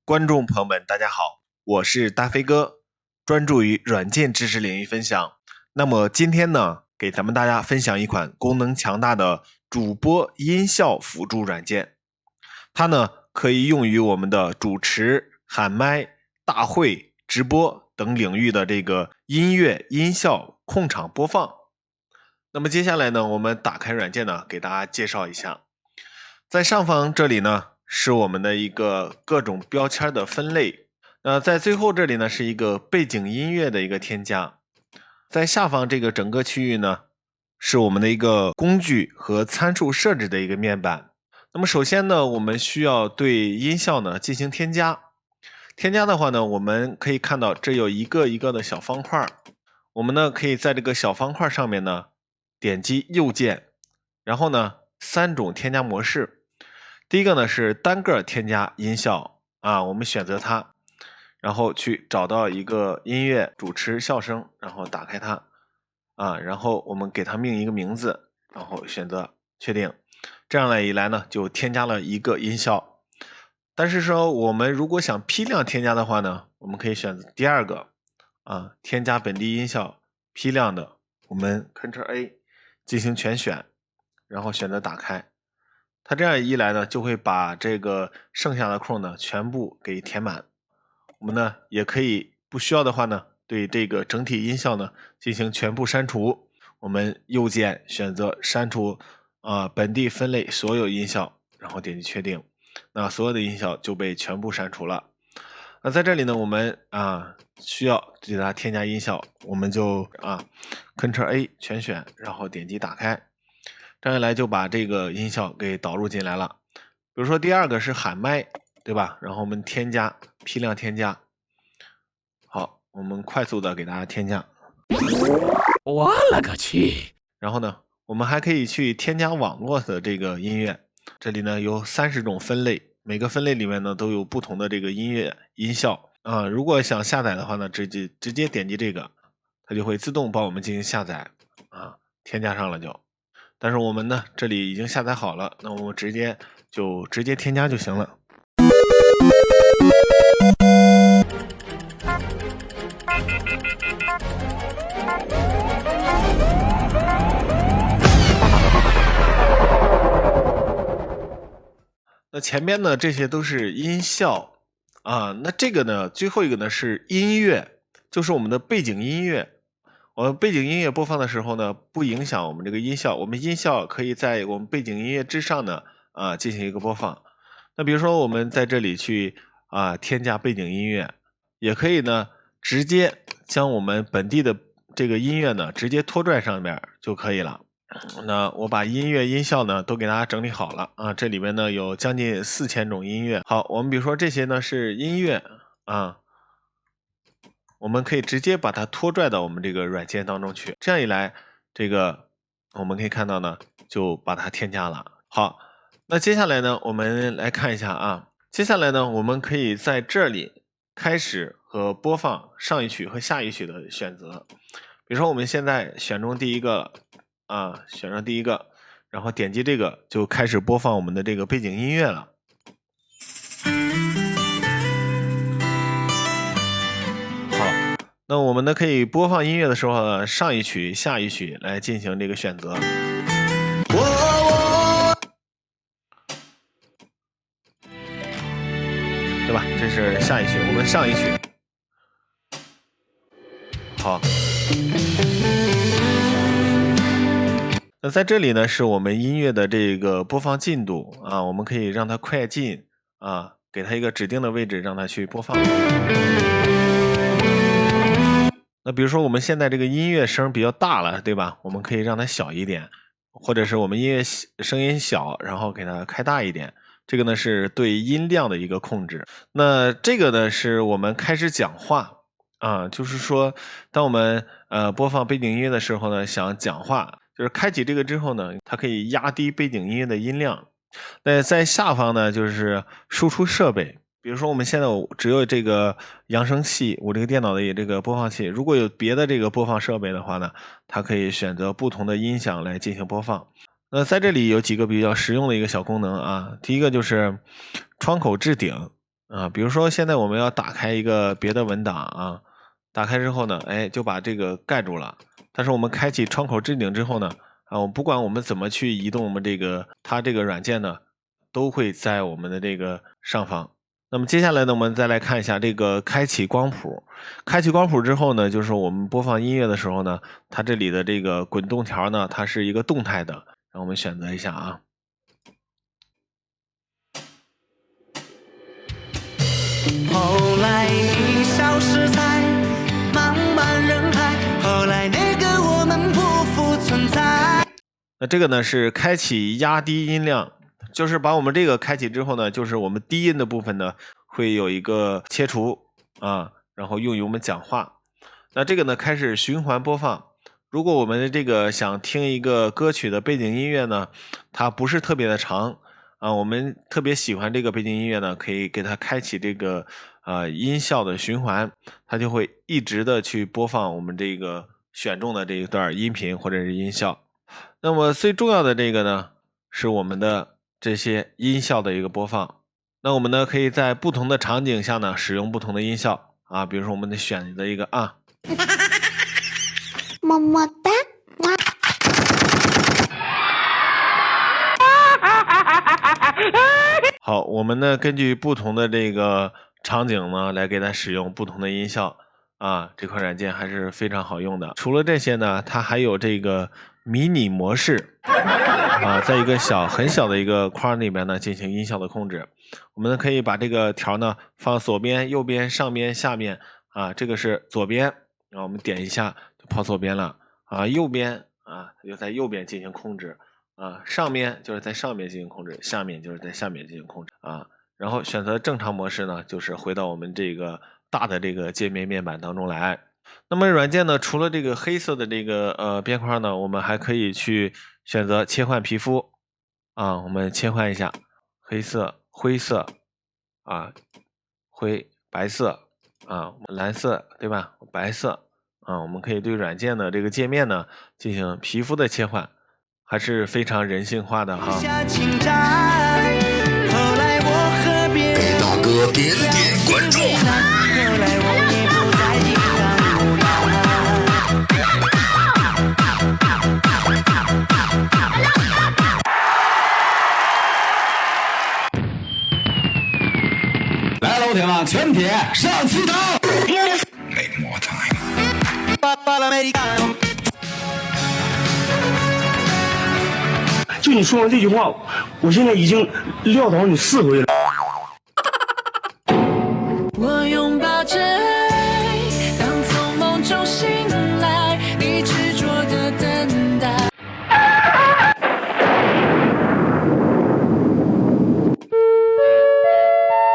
观众朋友们，大家好，我是大飞哥，专注于软件知识领域分享。那么今天呢，给咱们大家分享一款功能强大的主播音效辅助软件。它呢可以用于我们的主持、喊麦、大会、直播等领域的这个音乐音效控场播放。那么接下来呢，我们打开软件呢，给大家介绍一下。在上方这里呢，是我们的一个各种标签的分类。在最后这里呢，是一个背景音乐的一个添加。在下方这个整个区域呢，是我们的一个工具和参数设置的一个面板。那么首先呢，我们需要对音效呢进行添加。添加的话呢，我们可以看到这有一个一个的小方块。我们呢可以在这个小方块上面呢点击右键，然后呢3种添加模式。第一个呢是单个添加音效我们选择它，然后去找到一个音乐主持笑声，然后打开它然后我们给它命一个名字，然后选择确定。这样一来呢就添加了一个音效。但是说我们如果想批量添加的话呢，我们可以选择第二个添加本地音效批量的，我们 Ctrl+A 进行全选，然后选择打开。它这样一来呢，就会把这个剩下的空呢全部给填满。我们呢也可以不需要的话呢，对这个整体音效呢进行全部删除。我们右键选择删除本地分类所有音效，然后点击确定。那所有的音效就被全部删除了。那在这里呢，我们需要给它添加音效，我们就Ctrl+A 全选，然后点击打开。这样一来就把这个音效给导入进来了。比如说第二个是喊麦，对吧？然后我们添加批量添加。好，我们快速的给大家添加。我勒个去！然后呢，我们还可以去添加网络的这个音乐。这里呢有30种分类，每个分类里面呢都有不同的这个音乐音效如果想下载的话呢，直接点击这个，它就会自动帮我们进行下载添加上了就。但是我们呢这里已经下载好了，那我们直接添加就行了。那前面呢这些都是音效那这个呢最后一个呢是音乐，就是我们的背景音乐。我们背景音乐播放的时候呢，不影响我们这个音效，我们音效可以在我们背景音乐之上呢进行一个播放。那比如说我们在这里去添加背景音乐，也可以呢直接将我们本地的这个音乐呢直接拖拽上面就可以了。那我把音乐音效呢都给大家整理好了这里面呢有将近4000种音乐。好，我们比如说这些呢是音乐我们可以直接把它拖拽到我们这个软件当中去。这样一来，这个我们可以看到呢，就把它添加了。好，那接下来呢，我们来看一下接下来呢，我们可以在这里开始和播放上一曲和下一曲的选择。比如说我们现在选中第一个选上第一个，然后点击这个就开始播放我们的这个背景音乐了。那我们呢可以播放音乐的时候呢，上一曲下一曲来进行这个选择。对吧？这是下一曲，我们上一曲。好。那在这里呢是我们音乐的这个播放进度我们可以让它快进给它一个指定的位置让它去播放。那比如说我们现在这个音乐声比较大了，对吧？我们可以让它小一点，或者是我们音乐声音小，然后给它开大一点。这个呢是对音量的一个控制。那这个呢是我们开始讲话就是说当我们播放背景音乐的时候呢，想讲话，就是开启这个之后呢，它可以压低背景音乐的音量。那在下方呢就是输出设备。比如说我们现在只有这个扬声器，我这个电脑的这个播放器，如果有别的这个播放设备的话呢，它可以选择不同的音响来进行播放。那在这里有几个比较实用的一个小功能第一个就是窗口置顶比如说现在我们要打开一个别的文档啊，打开之后呢，就把这个盖住了。但是我们开启窗口置顶之后呢，我不管我们怎么去移动我们它这个软件呢，都会在我们的这个上方。那么接下来呢，我们再来看一下这个开启光谱。开启光谱之后呢，就是我们播放音乐的时候呢，它这里的这个滚动条呢，它是一个动态的，让我们选择一下啊。后来你消失在茫茫人海，后来那个我们不复存在。那这个呢是开启压低音量，就是把我们这个开启之后呢，就是我们低音的部分呢会有一个切除啊，然后用于我们讲话。那这个呢开始循环播放。如果我们这个想听一个歌曲的背景音乐呢，它不是特别的长我们特别喜欢这个背景音乐呢，可以给它开启这个音效的循环，它就会一直的去播放我们这个选中的这一段音频或者是音效。那么最重要的这个呢，是我们的这些音效的一个播放。那我们呢，可以在不同的场景下呢，使用不同的音效啊，比如说我们得选择一个啊，么么哒。好，我们呢根据不同的这个场景呢，来给它使用不同的音效啊。这款软件还是非常好用的。除了这些呢，它还有这个迷你模式在一个很小的一个框里面呢进行音效的控制。我们可以把这个条呢放左边、右边、上边、下面这个是左边，然后我们点一下就跑左边了右边就在右边进行控制。上面就是在上面进行控制，下面就是在下面进行控制然后选择正常模式呢，就是回到我们这个大的这个界面面板当中来。那么软件呢，除了这个黑色的这个边框呢，我们还可以去选择切换皮肤我们切换一下黑色、灰色灰、白色蓝色对吧？白色我们可以对软件的这个界面呢进行皮肤的切换。还是非常人性化的哈。给大哥点点关注。来，老铁们，全铁上气刀。Make more time。就你说完这句话，我现在已经撂倒你4回了。